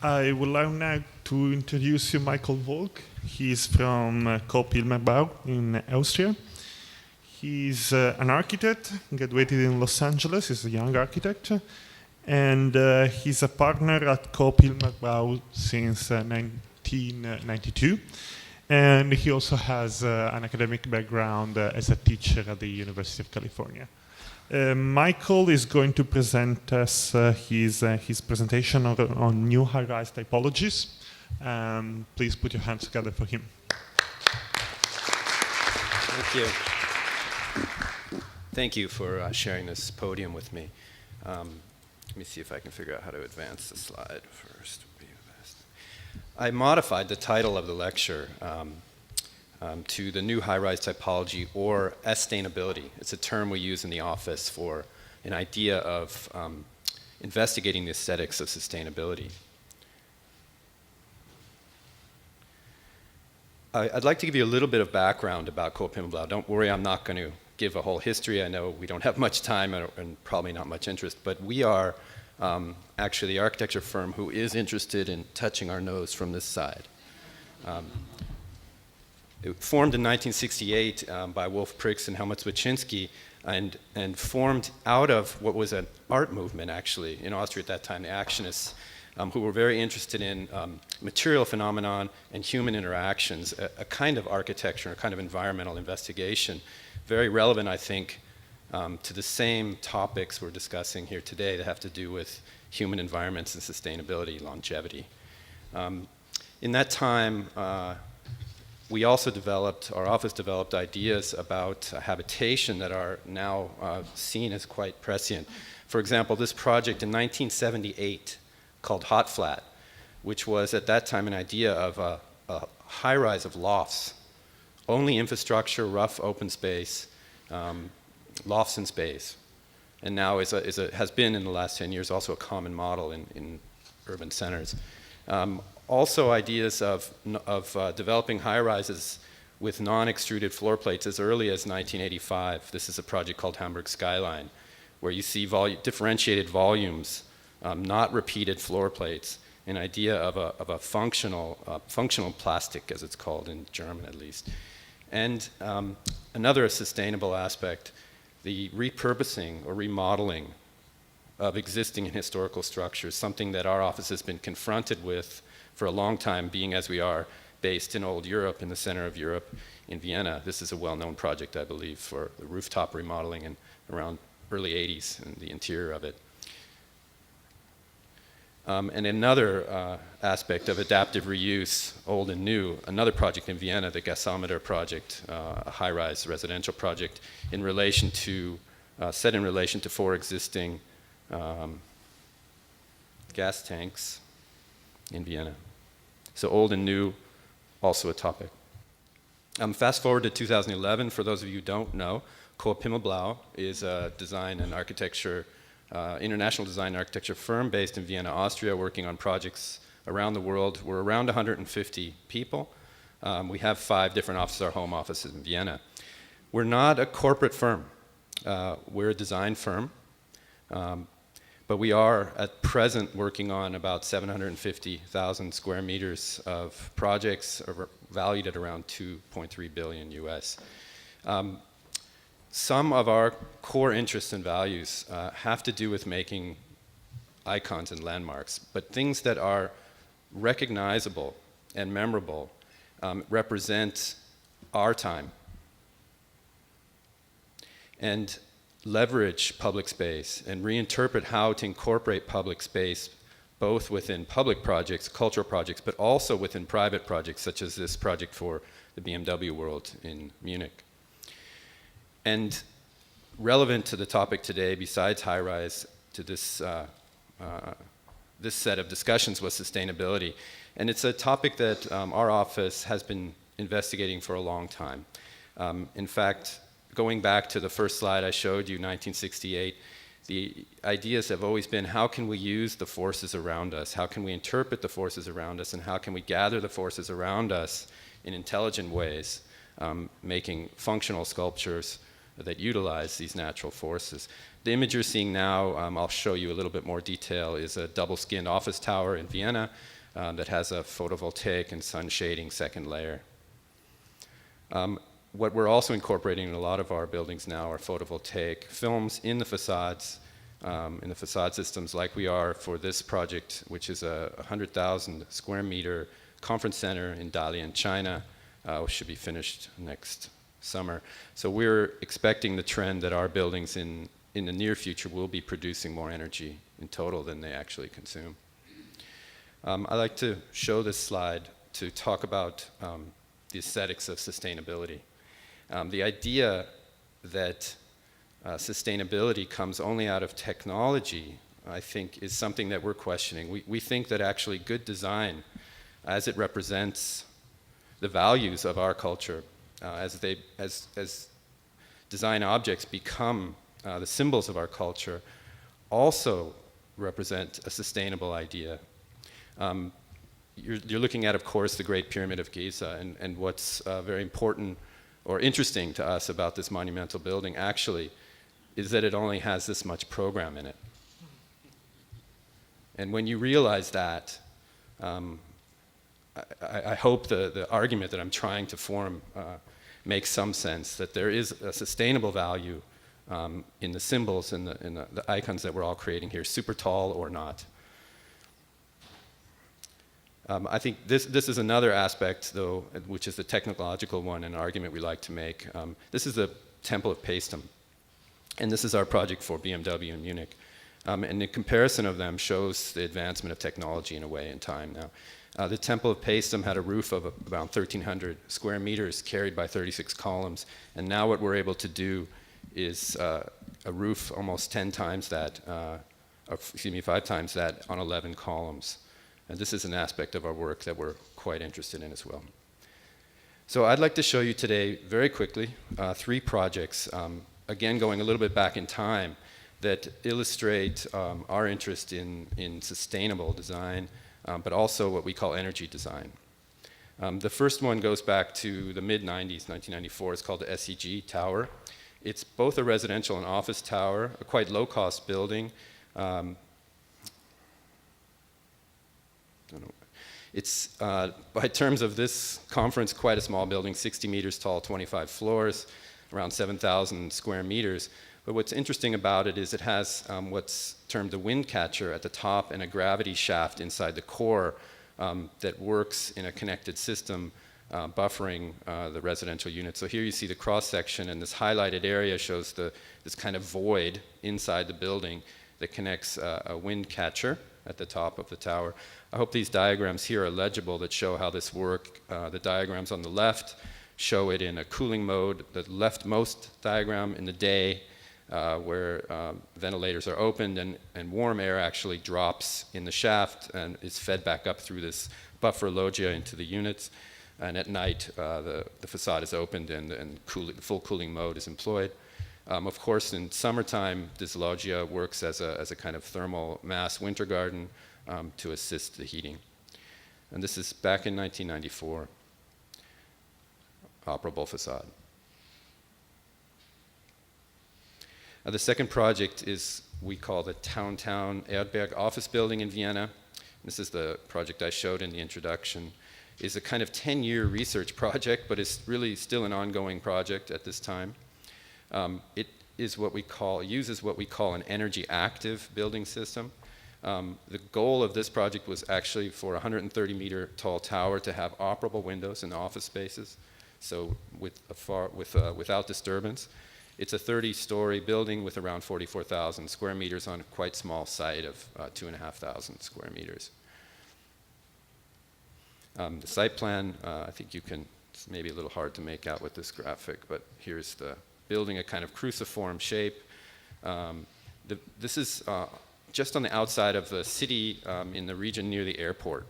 I would like now to introduce you Michael Volk. He's from COOP HIMMELB in Austria. He's an architect, graduated in Los Angeles. He's a young architect. And he's a partner at COOP HIMMELB since 1992. And he also has an academic background as a teacher at the University of California. Michael is going to present us his presentation on new high-rise typologies. Please put your hands together for him. Thank you. Thank you for sharing this podium with me. Let me see if I can figure out how to advance the slide first. Would be the best. I modified the title of the lecture to the new high-rise typology, or sustainability. It's a term we use in the office for an idea of investigating the aesthetics of sustainability. I'd like to give you a little bit of background about COOP HIMMELB. Don't worry, I'm not going to give a whole history. I know we don't have much time and probably not much interest, but we are actually the architecture firm who is interested in touching our nose from this side. It formed in 1968 by Wolf Prix and Helmut Zwiczynski, and formed out of what was an art movement, actually, in Austria at that time, the Actionists, who were very interested in material phenomenon and human interactions, a kind of architecture, a kind of environmental investigation, very relevant, I think, to the same topics we're discussing here today that have to do with human environments and sustainability, longevity. In that time, we also developed, our office developed ideas about habitation that are now seen as quite prescient. For example, this project in 1978 called Hot Flat, which was at that time an idea of a high-rise of lofts, only infrastructure, rough open space, lofts in space, and now has been in the last 10 years also a common model in urban centers. Also ideas of developing high-rises with non-extruded floor plates as early as 1985. This is a project called Hamburg Skyline, where you see differentiated volumes, not repeated floor plates, an idea of a functional plastic, as it's called in German at least. And another sustainable aspect, the repurposing or remodeling of existing and historical structures, something that our office has been confronted with for a long time, being as we are based in old Europe, in the center of Europe, in Vienna. This is a well-known project, I believe, for the rooftop remodeling in around early 80s and the interior of it. And another aspect of adaptive reuse, old and new, another project in Vienna, the gasometer project, a high-rise residential project in relation to, set in relation to 4 existing gas tanks in Vienna. So old and new, also a topic. Fast forward to 2011, for those of you who don't know, COOP HIMMELB is a design and architecture, international design and architecture firm based in Vienna, Austria, working on projects around the world. We're around 150 people. We have 5 different offices, our home office is in Vienna. We're not a corporate firm. We're a design firm. But we are at present working on about 750,000 square meters of projects valued at around 2.3 billion US. Some of our core interests and values have to do with making icons and landmarks, but things that are recognizable and memorable represent our time and leverage public space and reinterpret how to incorporate public space both within public projects, cultural projects, but also within private projects such as this project for the BMW World in Munich. And relevant to the topic today, besides high-rise, to this, this set of discussions was sustainability. And it's a topic that our office has been investigating for a long time. In fact, going back to the first slide I showed you, 1968, the ideas have always been, how can we use the forces around us? How can we interpret the forces around us? And how can we gather the forces around us in intelligent ways, making functional sculptures, that utilize these natural forces. The image you're seeing now, I'll show you a little bit more detail, is a double-skinned office tower in Vienna that has a photovoltaic and sun shading second layer. What we're also incorporating in a lot of our buildings now are photovoltaic films in the facades, in the facade systems, like we are for this project, which is a 100,000 square meter conference center in Dalian, China, which should be finished next summer. So we're expecting the trend that our buildings in the near future will be producing more energy in total than they actually consume. I like to show this slide to talk about the aesthetics of sustainability. The idea that sustainability comes only out of technology, I think, is something that we're questioning. We think that actually good design, as it represents the values of our culture, as design objects become the symbols of our culture, also represent a sustainable idea. You're looking at, of course, the Great Pyramid of Giza, and what's very important or interesting to us about this monumental building actually is that it only has this much program in it. And when you realize that, I hope the argument that I'm trying to form makes some sense, that there is a sustainable value in the symbols and the icons that we're all creating here, super tall or not. I think this is another aspect, though, which is the technological one, an argument we like to make. This is the Temple of Paestum, and this is our project for BMW in Munich. And the comparison of them shows the advancement of technology in a way in time now. The Temple of Paestum had a roof of about 1,300 square meters carried by 36 columns, and now what we're able to do is a roof almost 10 times that, 5 times that on 11 columns. And this is an aspect of our work that we're quite interested in as well. So I'd like to show you today, very quickly, 3 projects, again going a little bit back in time, that illustrate our interest in sustainable design, but also what we call energy design. The first one goes back to the mid-90s, 1994. It's called the Scg Tower. It's both a residential and office tower, a quite low-cost building. It's, by terms of this conference, quite a small building, 60 meters tall, 25 floors, around 7,000 square meters. But what's interesting about it is it has what's termed a wind catcher at the top and a gravity shaft inside the core that works in a connected system, buffering the residential unit. So here you see the cross-section, and this highlighted area shows this kind of void inside the building that connects a wind catcher at the top of the tower. I hope these diagrams here are legible that show how this works. The diagrams on the left show it in a cooling mode. The leftmost diagram in the day where ventilators are opened and warm air actually drops in the shaft and is fed back up through this buffer loggia into the units. And at night, the facade is opened and full cooling mode is employed. Of course, in summertime, this loggia works as a kind of thermal mass winter garden to assist the heating. And this is back in 1994, operable facade. The second project is we call the Town Erdberg office building in Vienna. This is the project I showed in the introduction. It's a kind of 10-year research project, but it's really still an ongoing project at this time. It is uses what we call an energy active building system. The goal of this project was actually for a 130-meter tall tower to have operable windows in the office spaces, so without disturbance. It's a 30-story building with around 44,000 square meters on a quite small site of 2,500 square meters. The site plan, I think it's maybe a little hard to make out with this graphic, but here's the building, a kind of cruciform shape. This is just on the outside of the city in the region near the airport.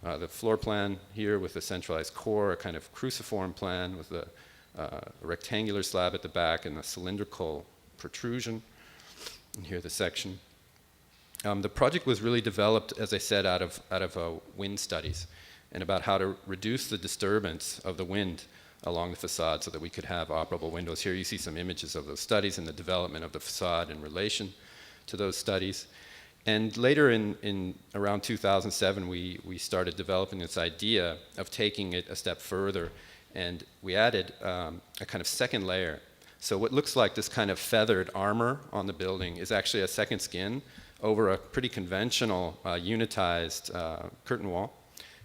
The floor plan here with a centralized core, a kind of cruciform plan with a rectangular slab at the back and a cylindrical protrusion. And here the section. The project was really developed, as I said, out of wind studies and about how to reduce the disturbance of the wind along the facade so that we could have operable windows. Here you see some images of those studies and the development of the facade in relation to those studies. And later in around 2007, we started developing this idea of taking it a step further, and we added a kind of second layer. So what looks like this kind of feathered armor on the building is actually a second skin over a pretty conventional unitized curtain wall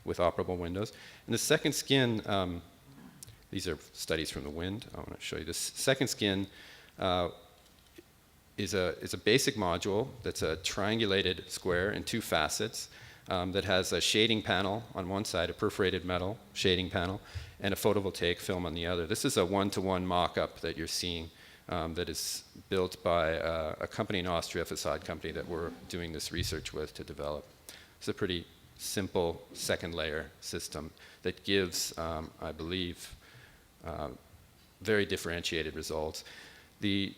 with operable windows. And the second skin, these are studies from the wind. I want to show you this. Second skin is a basic module that's a triangulated square in two facets that has a shading panel on one side, a perforated metal shading panel, and a photovoltaic film on the other. This is a one-to-one mock-up that you're seeing that is built by a company in Austria, a facade company that we're doing this research with to develop. It's a pretty simple second layer system that gives, I believe, very differentiated results. The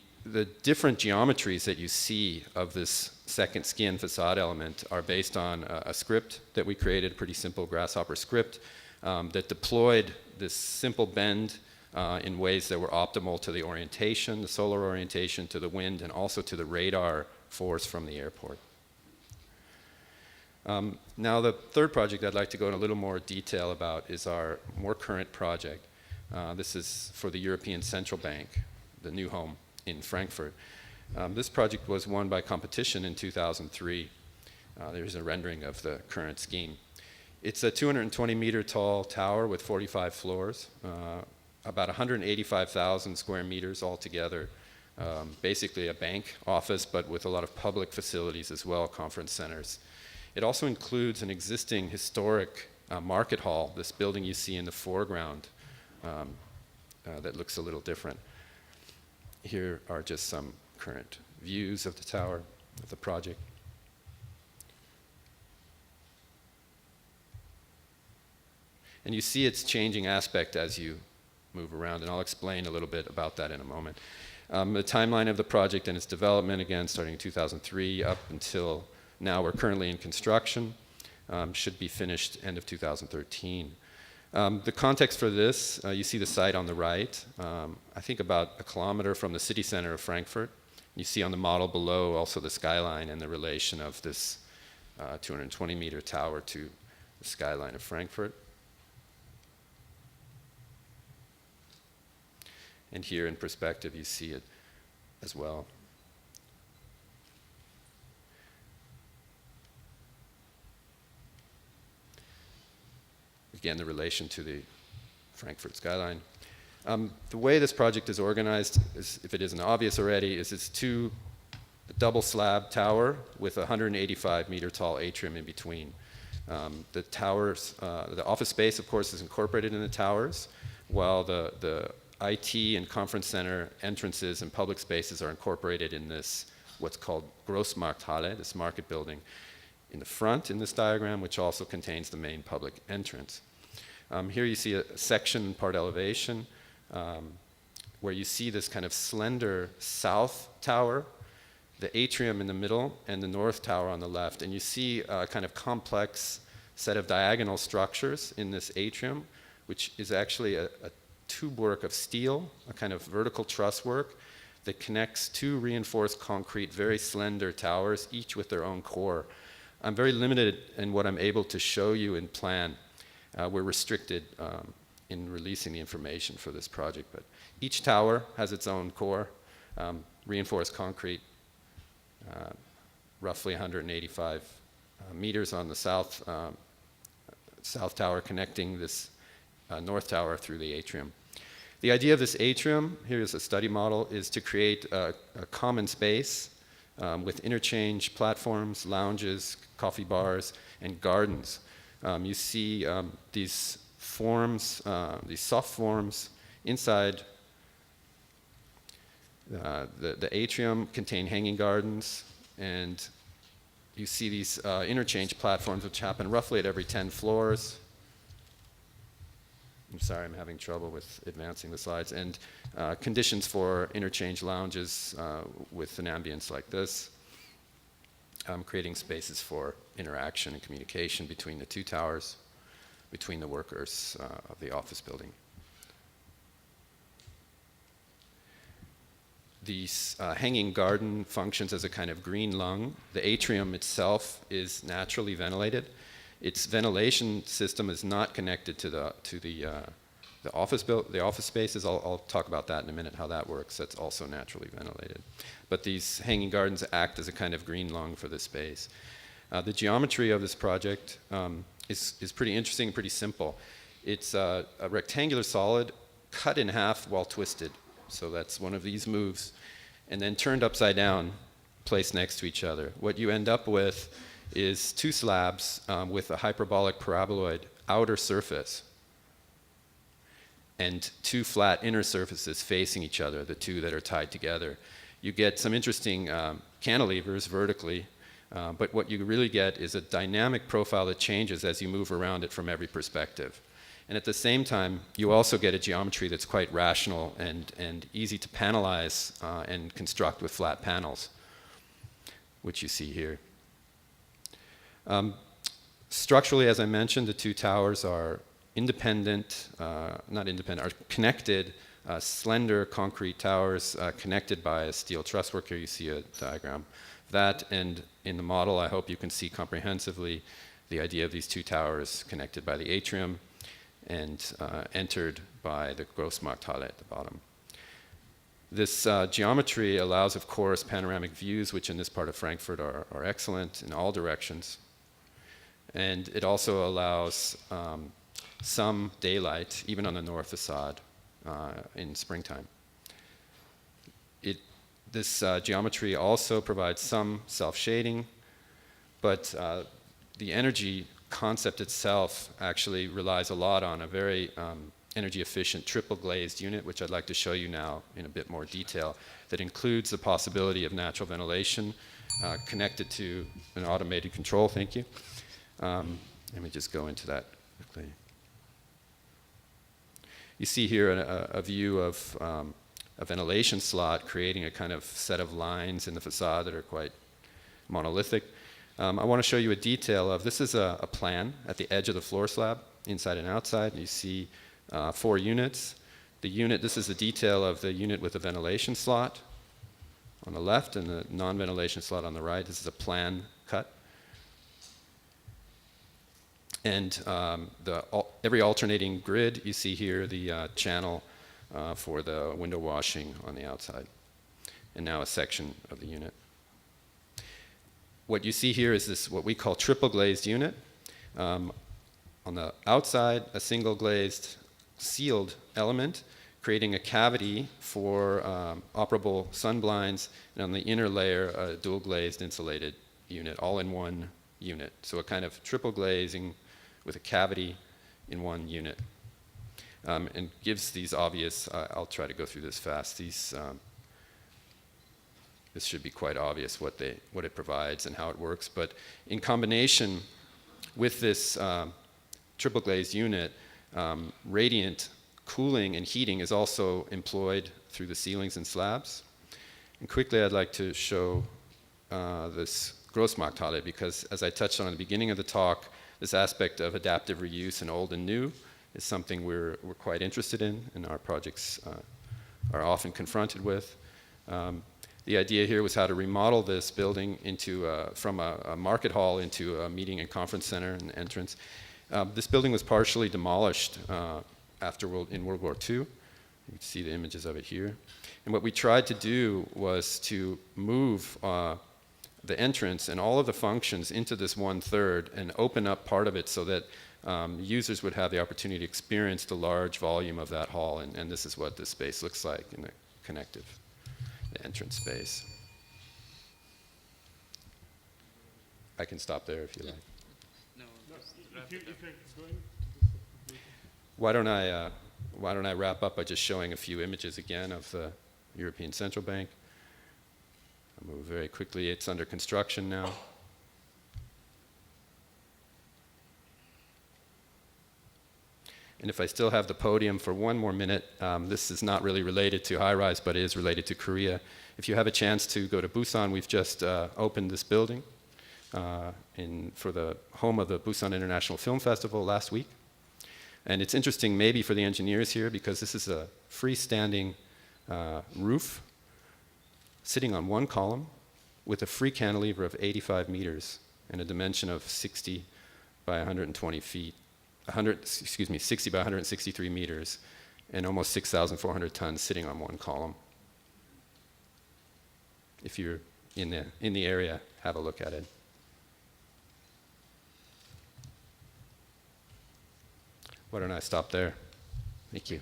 different geometries that you see of this second skin facade element are based on a script that we created, a pretty simple Grasshopper script that deployed this simple bend in ways that were optimal to the orientation, the solar orientation, to the wind, and also to the radar force from the airport. Now the third project I'd like to go in a little more detail about is our more current project. This is for the European Central Bank, the new home in Frankfurt. This project was won by competition in 2003. There's a rendering of the current scheme. It's a 220-meter tall tower with 45 floors, about 185,000 square meters altogether. Basically a bank office, but with a lot of public facilities as well, conference centers. It also includes an existing historic market hall, this building you see in the foreground that looks a little different. Here are just some current views of the tower, of the project. And you see its changing aspect as you move around, and I'll explain a little bit about that in a moment. The timeline of the project and its development, again, starting in 2003 up until now, we're currently in construction, should be finished end of 2013. The context for this, you see the site on the right, I think about a kilometer from the city center of Frankfurt. You see on the model below also the skyline and the relation of this 220-meter tower to the skyline of Frankfurt. And here in perspective, you see it as well. Again, the relation to the Frankfurt skyline. The way this project is organized, is, if it isn't obvious already, is it's a double slab tower with a 185-meter tall atrium in between. The towers, the office space, of course, is incorporated in the towers, while the IT and conference center entrances and public spaces are incorporated in this, what's called Grossmarkthalle, this market building, in the front in this diagram, which also contains the main public entrance. Here you see a section part elevation where you see this kind of slender south tower, the atrium in the middle, and the north tower on the left. And you see a kind of complex set of diagonal structures in this atrium, which is actually a tube work of steel, a kind of vertical truss work that connects two reinforced concrete, very slender towers, each with their own core. I'm very limited in what I'm able to show you in plan. We're restricted in releasing the information for this project, but each tower has its own core, reinforced concrete, roughly 185 meters on the south tower, connecting this north tower through the atrium. The idea of this atrium, here's a study model, is to create a common space with interchange platforms, lounges, coffee bars, and gardens. You see these forms, these soft forms inside the atrium contain hanging gardens, and you see these interchange platforms which happen roughly at every 10 floors. I'm sorry, I'm having trouble with advancing the slides. And conditions for interchange lounges with an ambience like this, creating spaces for interaction and communication between the two towers, between the workers of the office building. these hanging garden functions as a kind of green lung. The atrium itself is naturally ventilated. Its ventilation system is not connected to the office spaces. I'll talk about that in a minute, how that works. That's also naturally ventilated. But these hanging gardens act as a kind of green lung for the space. The geometry of this project is pretty interesting and pretty simple. It's a rectangular solid cut in half while twisted. So that's one of these moves. And then turned upside down, placed next to each other. What you end up with is two slabs with a hyperbolic paraboloid outer surface and two flat inner surfaces facing each other, the two that are tied together. You get some interesting cantilevers vertically, but what you really get is a dynamic profile that changes as you move around it from every perspective. And at the same time, you also get a geometry that's quite rational and easy to panelize and construct with flat panels, which you see here. Structurally, as I mentioned, the two towers are are connected, slender concrete towers connected by a steel trusswork. Here you see a diagram of that, and in the model, I hope you can see comprehensively the idea of these two towers connected by the atrium and entered by the Großmarkthalle at the bottom. This geometry allows, of course, panoramic views, which in this part of Frankfurt are excellent in all directions. And it also allows some daylight, even on the north facade in springtime. This geometry also provides some self-shading, but the energy concept itself actually relies a lot on a very energy efficient triple glazed unit, which I'd like to show you now in a bit more detail, that includes the possibility of natural ventilation connected to an automated control. Thank you. Let me just go into that quickly. You see here a view of a ventilation slot creating a kind of set of lines in the facade that are quite monolithic. I want to show you a detail of, this is a plan at the edge of the floor slab, inside and outside. You see 4 units. This is the detail of the unit with the ventilation slot on the left and the non-ventilation slot on the right. This is a plan cut. And every alternating grid, you see here the channel for the window washing on the outside. And now a section of the unit. What you see here is this, what we call triple glazed unit. On the outside, a single glazed sealed element, creating a cavity for operable sun blinds, and on the inner layer, a dual glazed insulated unit, all in one unit. So a kind of triple glazing with a cavity in one unit. And gives these obvious, I'll try to go through this fast, this should be quite obvious what it provides and how it works. But in combination with this triple glazed unit, radiant cooling and heating is also employed through the ceilings and slabs. And quickly, I'd like to show this Großmarkthalle, because as I touched on at the beginning of the talk, this aspect of adaptive reuse in old and new is something we're quite interested in, and our projects are often confronted with. The idea here was how to remodel this building from a market hall into a meeting and conference center and entrance. This building was partially demolished in World War II. You can see the images of it here. And what we tried to do was to move the entrance and all of the functions into this 1/3 and open up part of it so that users would have the opportunity to experience the large volume of that hall. And this is what this space looks like in the connective, the entrance space. I can stop there if you like. No, Why don't I wrap up by just showing a few images again of the European Central Bank. I'll move very quickly. It's under construction now. And if I still have the podium for one more minute, this is not really related to high-rise, but it is related to Korea. If you have a chance to go to Busan, we've just opened this building for the home of the Busan International Film Festival last week. And it's interesting maybe for the engineers here, because this is a freestanding roof sitting on one column with a free cantilever of 85 meters and a dimension of 60 by 120 feet, 60 by 163 meters, and almost 6,400 tons sitting on one column. If you're in the area, have a look at it. Why don't I stop there? Thank you.